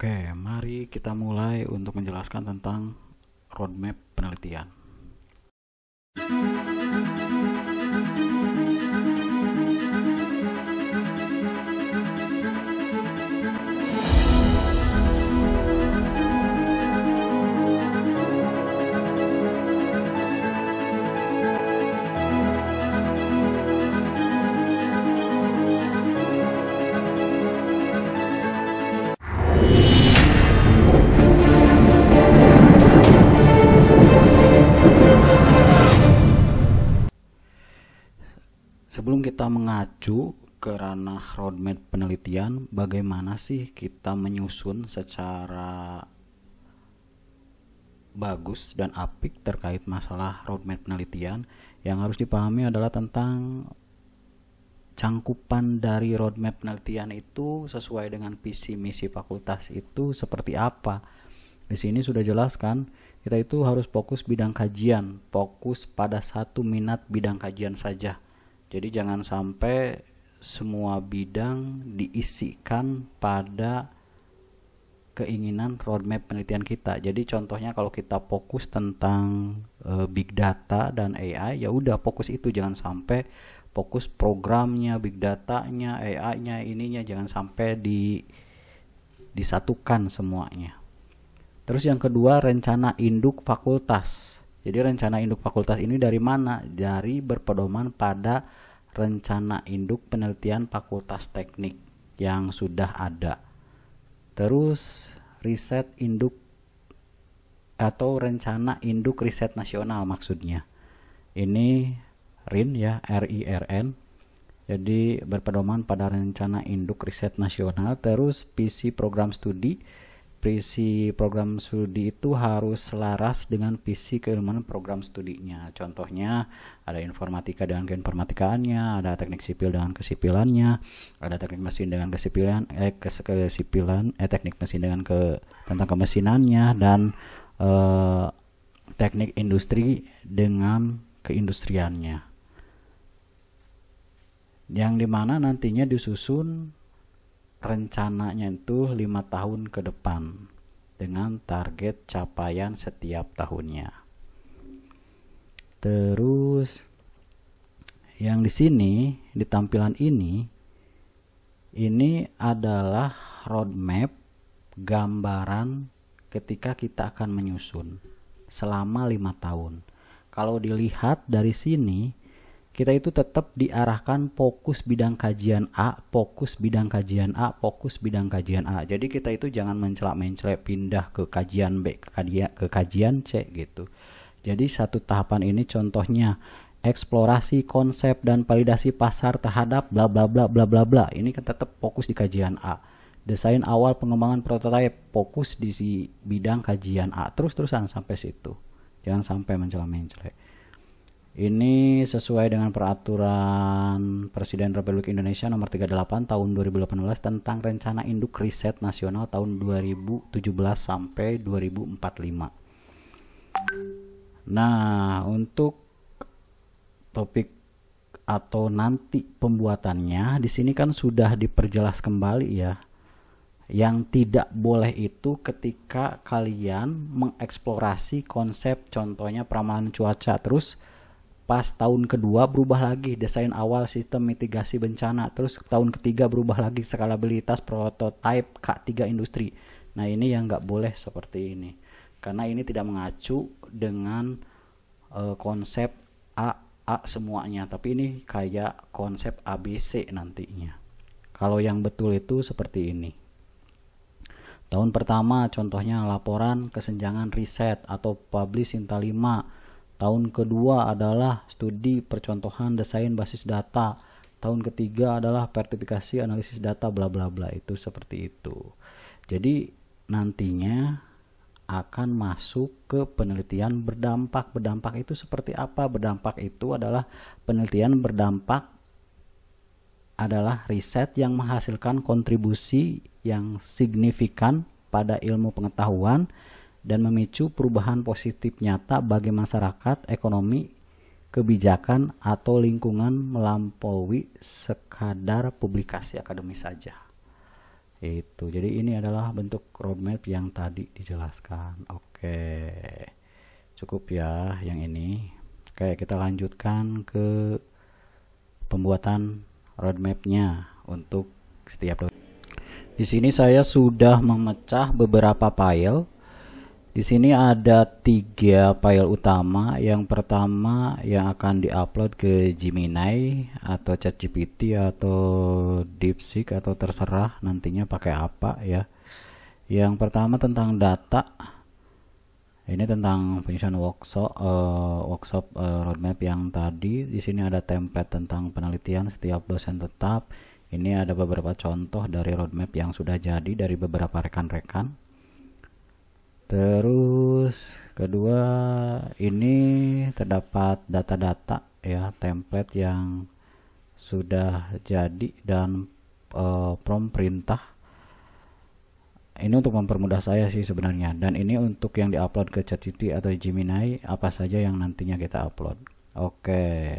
Oke, mari kita mulai untuk menjelaskan tentang roadmap penelitian. Sebelum kita mengacu ke ranah roadmap penelitian, bagaimana sih kita menyusun secara bagus dan apik terkait masalah roadmap penelitian? Yang harus dipahami adalah tentang cangkupan dari roadmap penelitian itu sesuai dengan visi misi fakultas itu seperti apa. Di sini sudah jelaskan, kita itu harus fokus bidang kajian, fokus pada satu minat bidang kajian saja. Jadi jangan sampai semua bidang diisikan pada keinginan roadmap penelitian kita. Jadi contohnya kalau kita fokus tentang big data dan AI, ya udah fokus itu, jangan sampai fokus programnya, big datanya, AI-nya, ininya, jangan sampai disatukan semuanya. Terus yang kedua, rencana induk fakultas. Jadi rencana induk fakultas ini dari mana? Dari berpedoman pada rencana induk penelitian fakultas teknik yang sudah ada. Terus riset induk atau rencana induk riset nasional maksudnya. Ini RIN ya, RIRN. Jadi berpedoman pada rencana induk riset nasional. Terus visi program studi. Visi program studi itu harus selaras dengan visi keilmuan program studinya. Contohnya ada informatika dengan keinformatikaannya, ada teknik sipil dengan kesipilannya, ada teknik mesin dengan teknik mesin dengan tentang kemesinannya, dan teknik industri dengan keindustriannya. Yang dimana nantinya disusun rencananya itu 5 tahun ke depan dengan target capaian setiap tahunnya. Terus yang di sini di tampilan ini adalah roadmap gambaran ketika kita akan menyusun selama 5 tahun. Kalau dilihat dari sini, kita itu tetap diarahkan fokus bidang kajian A, fokus bidang kajian A, fokus bidang kajian A. Jadi kita itu jangan mencelak-mencelek pindah ke kajian B, ke kajian C gitu. Jadi satu tahapan ini contohnya eksplorasi konsep dan validasi pasar terhadap bla bla bla bla bla bla. Ini kan tetap fokus di kajian A. Desain awal pengembangan prototipe fokus di bidang kajian A. Terus-terusan sampai situ. Jangan sampai mencelak-mencelek. Ini sesuai dengan peraturan Presiden Republik Indonesia nomor 38 tahun 2018 tentang rencana induk riset nasional tahun 2017 sampai 2045. Nah, untuk topik atau nanti pembuatannya di sini kan sudah diperjelas kembali ya. Yang tidak boleh itu ketika kalian mengeksplorasi konsep, contohnya peramalan cuaca, terus pas tahun kedua berubah lagi desain awal sistem mitigasi bencana, terus tahun ketiga berubah lagi skalabilitas prototipe K3 industri. Nah ini yang nggak boleh seperti ini, karena ini tidak mengacu dengan konsep A semuanya, tapi ini kayak konsep ABC nantinya. Kalau yang betul itu seperti ini. Tahun pertama contohnya laporan kesenjangan riset atau publish Sinta 5. Tahun kedua adalah studi percontohan desain basis data. Tahun ketiga adalah vertifikasi analisis data bla bla bla. Itu seperti itu. Jadi nantinya akan masuk ke penelitian berdampak. Berdampak itu seperti apa? Berdampak itu adalah penelitian berdampak adalah riset yang menghasilkan kontribusi yang signifikan pada ilmu pengetahuan dan memicu perubahan positif nyata bagi masyarakat, ekonomi, kebijakan, atau lingkungan melampaui sekadar publikasi akademis saja. Itu. Jadi ini adalah bentuk roadmap yang tadi dijelaskan. Oke. Cukup ya yang ini. Oke, kita lanjutkan ke pembuatan roadmapnya untuk setiap dosen. Di sini saya sudah memecah beberapa file. Di sini ada 3 file utama. Yang pertama yang akan diupload ke Gemini atau ChatGPT atau DeepSeek atau terserah nantinya pakai apa ya. Yang pertama tentang data. Ini tentang penyusunan workshop roadmap yang tadi. Di sini ada template tentang penelitian setiap dosen tetap. Ini ada beberapa contoh dari roadmap yang sudah jadi dari beberapa rekan-rekan. Terus kedua, ini terdapat data-data ya, template yang sudah jadi dan prompt perintah. Ini untuk mempermudah saya sih sebenarnya, dan ini untuk yang diupload ke ChatGPT atau Gemini apa saja yang nantinya kita upload. Oke,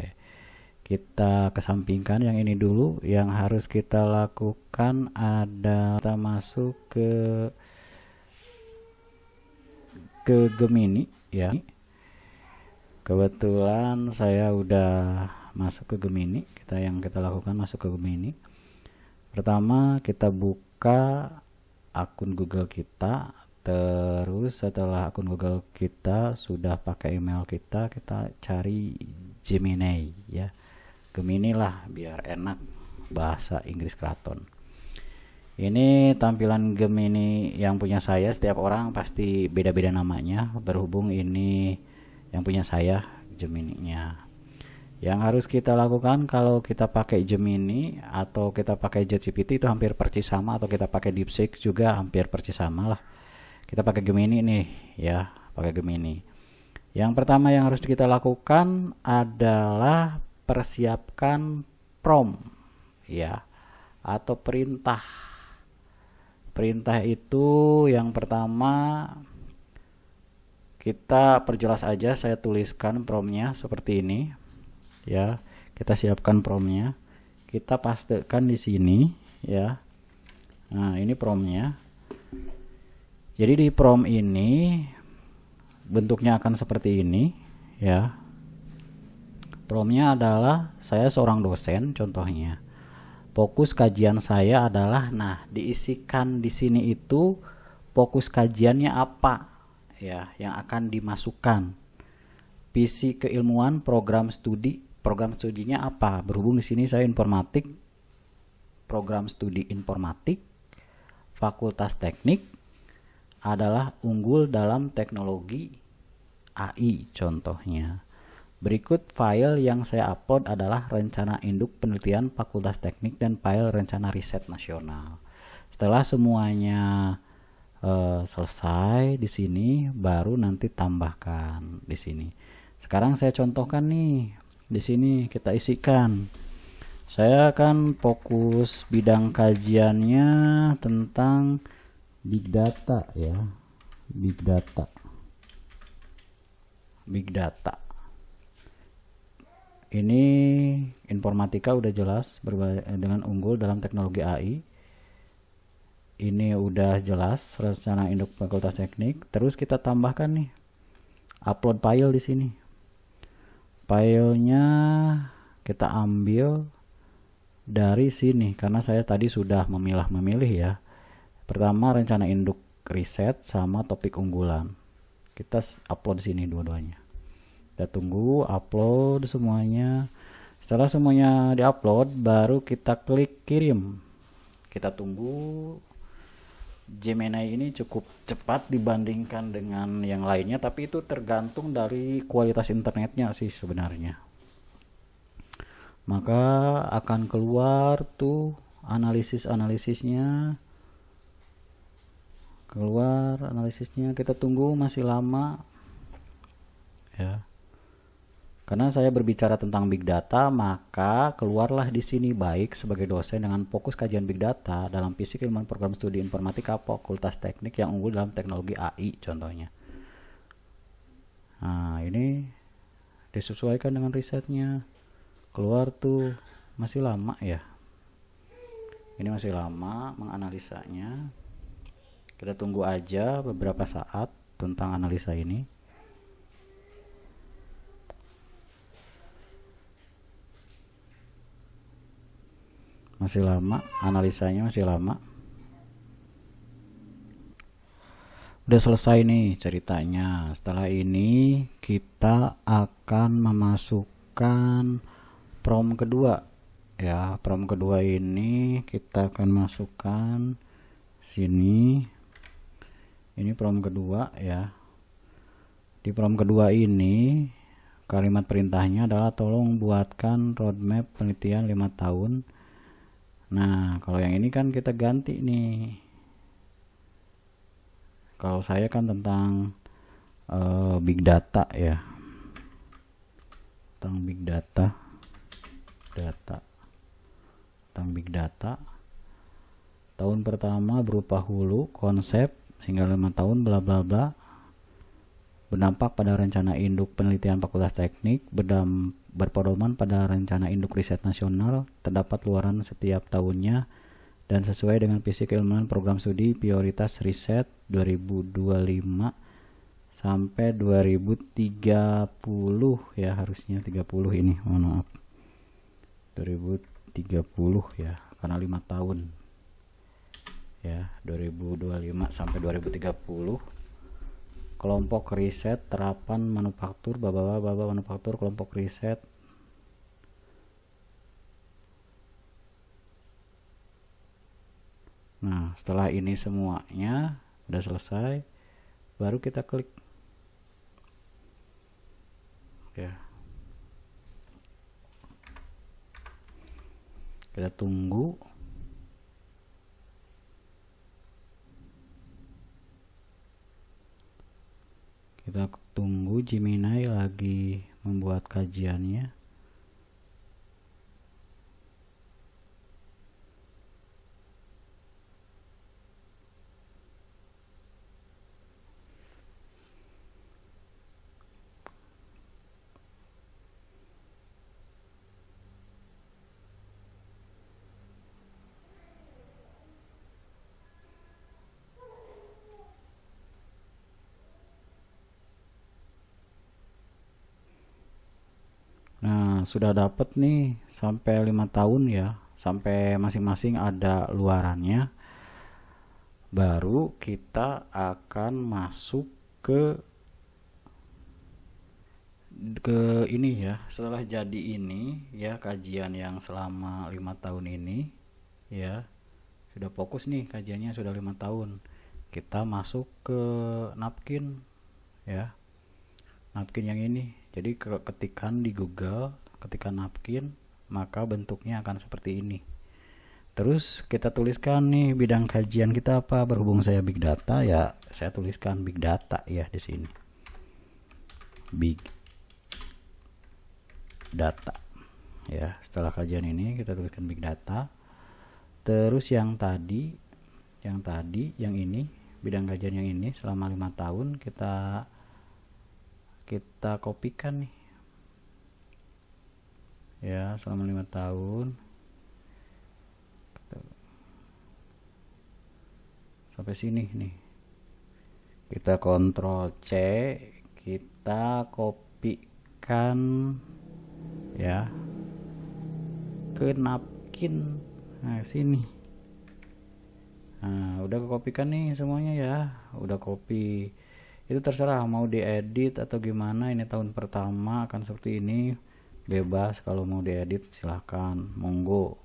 kita kesampingkan yang ini dulu. Yang harus kita lakukan adalah kita masuk ke Gemini ya. Kebetulan saya udah masuk ke Gemini. Yang kita lakukan masuk ke Gemini. Pertama kita buka akun Google kita. Terus setelah akun Google kita sudah pakai email kita cari Gemini ya. Gemini lah biar enak bahasa Inggris Kraton. Ini tampilan Gemini yang punya saya. Setiap orang pasti beda-beda namanya, berhubung ini yang punya saya Gemini-nya. Yang harus kita lakukan kalau kita pakai Gemini atau kita pakai ChatGPT itu hampir persis sama, atau kita pakai DeepSeek juga hampir persis sama lah. Kita pakai Gemini nih ya, pakai Gemini. Yang pertama yang harus kita lakukan adalah persiapkan prompt ya, atau perintah. Perintah itu yang pertama kita perjelas aja, saya tuliskan promptnya seperti ini ya. Kita siapkan promptnya, kita pastekan di sini ya. Nah ini promptnya. Jadi di prompt ini bentuknya akan seperti ini ya. Promptnya adalah saya seorang dosen contohnya. Fokus kajian saya adalah, nah diisikan di sini itu fokus kajiannya apa ya yang akan dimasukkan. Visi keilmuan program studinya apa? Berhubung di sini saya informatik, program studi informatik, fakultas teknik adalah unggul dalam teknologi AI contohnya. Berikut file yang saya upload adalah rencana induk penelitian Fakultas Teknik dan file rencana riset nasional. Setelah semuanya selesai di sini, baru nanti tambahkan di sini. Sekarang saya contohkan nih, di sini kita isikan. Saya akan fokus bidang kajiannya tentang big data ya, big data. Ini informatika udah jelas dengan unggul dalam teknologi AI. Ini udah jelas rencana induk Fakultas Teknik. Terus kita tambahkan nih upload file di sini. Filenya kita ambil dari sini karena saya tadi sudah memilah-memilih ya. Pertama rencana induk riset sama topik unggulan. Kita upload di sini dua-duanya. Kita tunggu upload semuanya. Setelah semuanya diupload, baru kita klik kirim. Kita tunggu. Gemini ini cukup cepat dibandingkan dengan yang lainnya, tapi itu tergantung dari kualitas internetnya sih sebenarnya. Maka akan keluar tuh analisisnya. Keluar analisisnya, kita tunggu masih lama ya. Karena saya berbicara tentang big data, maka keluarlah di sini baik sebagai dosen dengan fokus kajian big data dalam fisik ilmuwan program studi informatika Fakultas Teknik yang unggul dalam teknologi AI contohnya. Nah, ini disesuaikan dengan risetnya. Keluar tuh masih lama ya. Ini masih lama menganalisanya. Kita tunggu aja beberapa saat tentang analisa ini. Masih lama, analisanya masih lama. Udah selesai nih ceritanya. Setelah ini kita akan memasukkan prompt kedua. Ya, prompt kedua ini kita akan masukkan sini. Ini prompt kedua ya. Di prompt kedua ini kalimat perintahnya adalah tolong buatkan roadmap penelitian 5 tahun. Nah, kalau yang ini kan kita ganti nih. Kalau saya kan tentang big data ya. Tentang big data. Tentang big data. Tahun pertama berupa hulu, konsep hingga 5 tahun bla bla bla. Berdampak pada rencana induk penelitian Fakultas Teknik, berpedoman pada rencana induk riset nasional, terdapat luaran setiap tahunnya dan sesuai dengan visi keilmuan program studi prioritas riset 2025 sampai 2030 ya, harusnya 30 ini, mohon maaf, 2030 ya, karena 5 tahun ya, 2025 sampai 2030. Kelompok riset terapan manufaktur, baba manufaktur, kelompok riset Nah, setelah ini semuanya udah selesai, baru kita klik ya. Kita tunggu. Kita tunggu Gemini lagi membuat kajiannya. Nah, sudah dapat nih sampai 5 tahun ya, sampai masing-masing ada luarannya. Baru kita akan masuk ke ini ya. Setelah jadi ini ya, kajian yang selama 5 tahun ini ya, sudah fokus nih kajiannya, sudah 5 tahun. Kita masuk ke napkin ya, napkin yang ini. Jadi ketikan di Google, ketikan napkin, maka bentuknya akan seperti ini. Terus kita tuliskan nih bidang kajian kita apa. Berhubung saya big data ya, saya tuliskan big data ya di sini. Big data. Ya, setelah kajian ini kita tuliskan big data. Terus yang tadi yang ini, bidang kajian yang ini selama 5 tahun kita kopikan nih ya, selama 5 tahun sampai sini nih, kita kontrol C, kita kopikan ya ke napkin. Nah, sini. Nah, udah kopikan nih semuanya ya, udah copy. Itu terserah mau diedit atau gimana. Ini tahun pertama akan seperti ini, bebas. Kalau mau diedit silahkan, monggo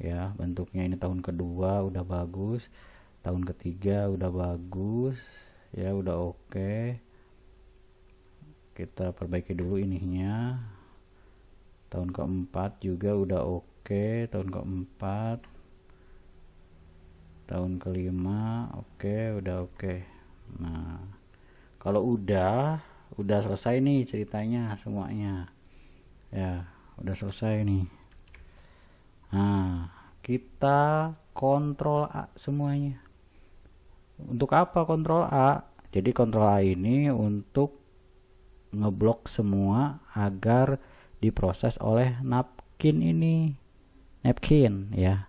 ya. Bentuknya ini tahun kedua udah bagus, tahun ketiga udah bagus ya, udah oke. Kita perbaiki dulu ininya. Tahun keempat juga udah oke, tahun keempat, tahun kelima oke, udah oke. Nah, kalau udah selesai nih ceritanya semuanya ya, udah selesai nih. Nah, kita kontrol A semuanya. Untuk apa kontrol A? Jadi kontrol A ini untuk ngeblok semua agar diproses oleh napkin ini, napkin ya.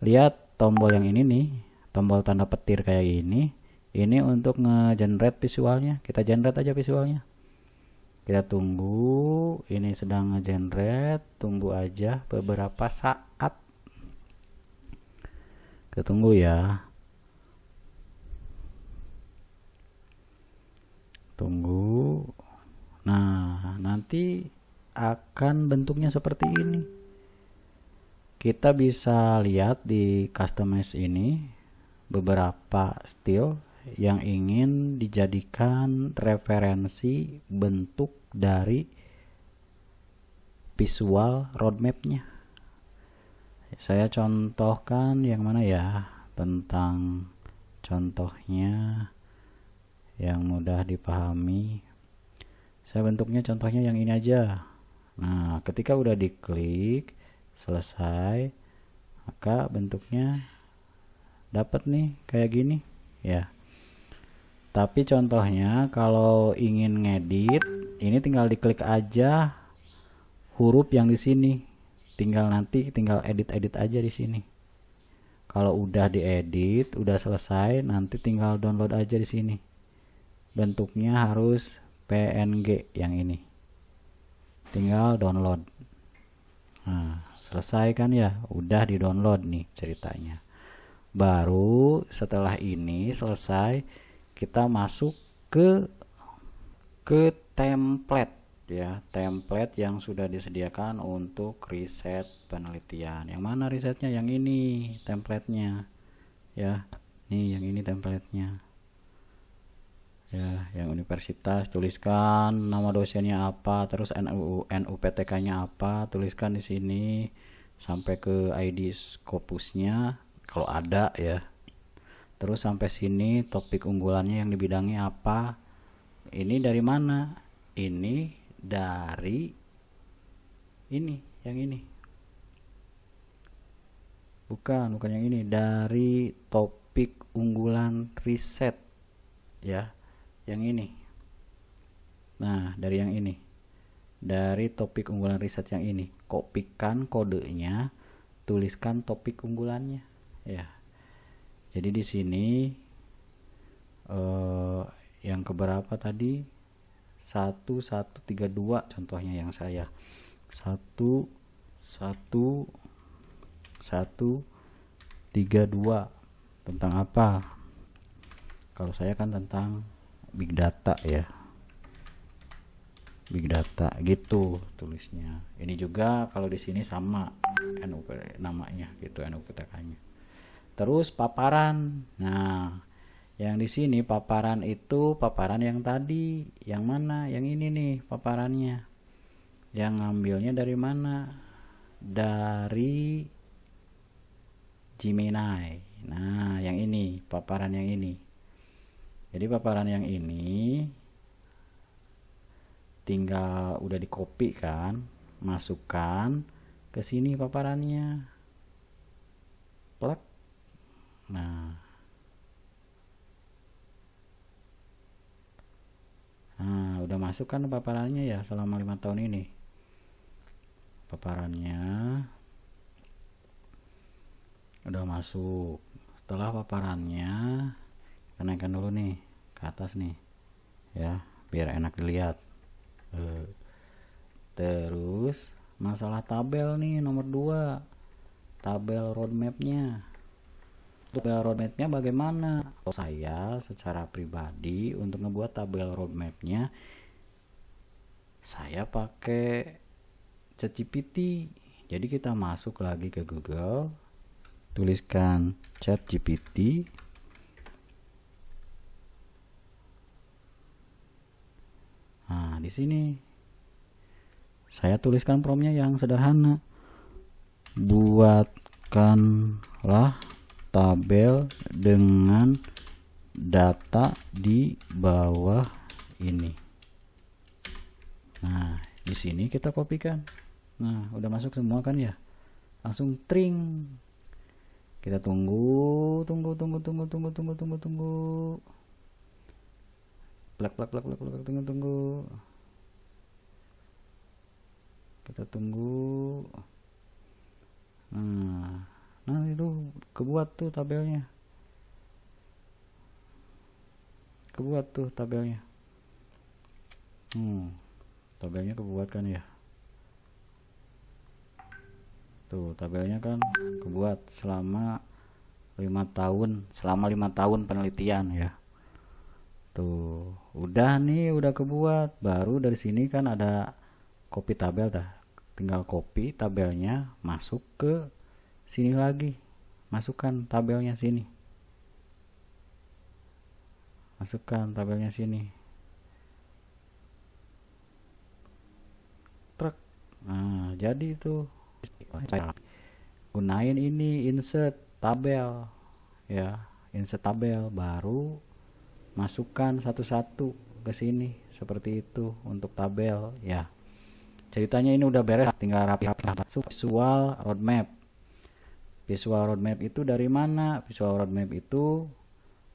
Lihat tombol yang ini nih, tombol tanda petir kayak ini untuk nge-generate visualnya. Kita generate aja visualnya. Kita tunggu, ini sedang nge-generate, tunggu aja beberapa saat. Kita tunggu ya. Tunggu. Nah, nanti akan bentuknya seperti ini. Kita bisa lihat di customize ini beberapa style yang ingin dijadikan referensi bentuk dari visual roadmapnya. Saya contohkan yang mana ya, tentang contohnya yang mudah dipahami. Saya bentuknya contohnya yang ini aja. Nah, ketika udah diklik selesai, maka bentuknya dapat nih kayak gini ya. Tapi contohnya kalau ingin ngedit, ini tinggal diklik aja huruf yang di sini. Tinggal edit aja di sini. Kalau udah diedit, udah selesai, nanti tinggal download aja di sini. Bentuknya harus PNG yang ini. Tinggal download. Nah, selesai kan ya, udah di download nih ceritanya. Baru setelah ini selesai, kita masuk ke template ya, template yang sudah disediakan untuk riset penelitian. Yang mana risetnya? Yang ini templatenya ya, nih yang ini templatenya ya, yang universitas, tuliskan nama dosennya apa, terus NUPTK-nya apa, tuliskan di sini sampai ke ID Scopusnya kalau ada ya. Terus sampai sini topik unggulannya yang di bidangnya apa. Ini dari mana? Ini dari ini, yang ini. Bukan yang ini, dari topik unggulan riset ya. Yang ini. Nah, dari yang ini. Dari topik unggulan riset yang ini. Kopikan kodenya, tuliskan topik unggulannya ya. Jadi di sini yang keberapa tadi? 1132 contohnya yang saya. 1132 tentang apa? Kalau saya kan tentang big data ya, big data gitu tulisnya. Ini juga kalau di sini sama NUP namanya gitu, NUPTK-nya. Terus paparan. Nah, yang di sini paparan itu paparan yang tadi, yang mana? Yang ini nih paparannya. Yang ngambilnya dari mana? Dari Gemini. Nah, yang ini paparan yang ini. Jadi paparan yang ini tinggal udah di copy kan, masukkan ke sini paparannya. Plak. Nah, udah masuk kan paparannya ya selama 5 tahun ini. Paparannya udah masuk. Setelah paparannya, kita naikkan dulu nih ke atas nih ya, biar enak dilihat. Terus masalah tabel nih nomor 2, tabel roadmapnya. Tabel roadmapnya bagaimana? Saya secara pribadi untuk ngebuat tabel roadmapnya, saya pakai ChatGPT. Jadi kita masuk lagi ke Google, tuliskan ChatGPT. Nah, di sini saya tuliskan promptnya yang sederhana. Buatkanlah tabel dengan data di bawah ini. Nah, di sini kita kopikan. Nah, udah masuk semua kan ya? Langsung tring. Kita tunggu. Plak, tunggu. Kita tunggu. Nah, Nah itu kebuat tuh tabelnya, kebuat tuh tabelnya. Tabelnya kebuat kan ya, tuh tabelnya kan kebuat selama 5 tahun, selama 5 tahun penelitian ya. Tuh udah nih, udah kebuat. Baru dari sini kan ada copy tabel dah, tinggal copy tabelnya masuk ke sini lagi, masukkan tabelnya sini, masukkan tabelnya sini, truk. Nah jadi itu gunain ini insert tabel ya, insert tabel, baru masukkan satu-satu ke sini seperti itu untuk tabel ya. Ceritanya ini udah beres, tinggal rapi-rapi. Visual roadmap. Visual roadmap itu dari mana? Visual roadmap itu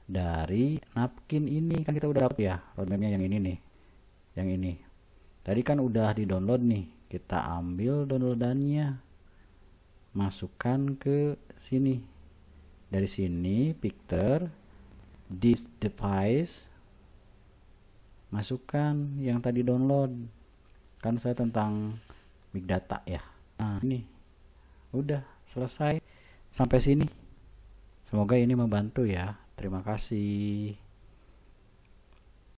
dari napkin ini kan, kita udah dapet ya roadmapnya yang ini nih, yang ini tadi kan udah di download nih. Kita ambil downloadannya, masukkan ke sini. Dari sini picture this device, masukkan yang tadi download, kan saya tentang big data ya. Nah ini udah selesai sampai sini. Semoga ini membantu ya. Terima kasih.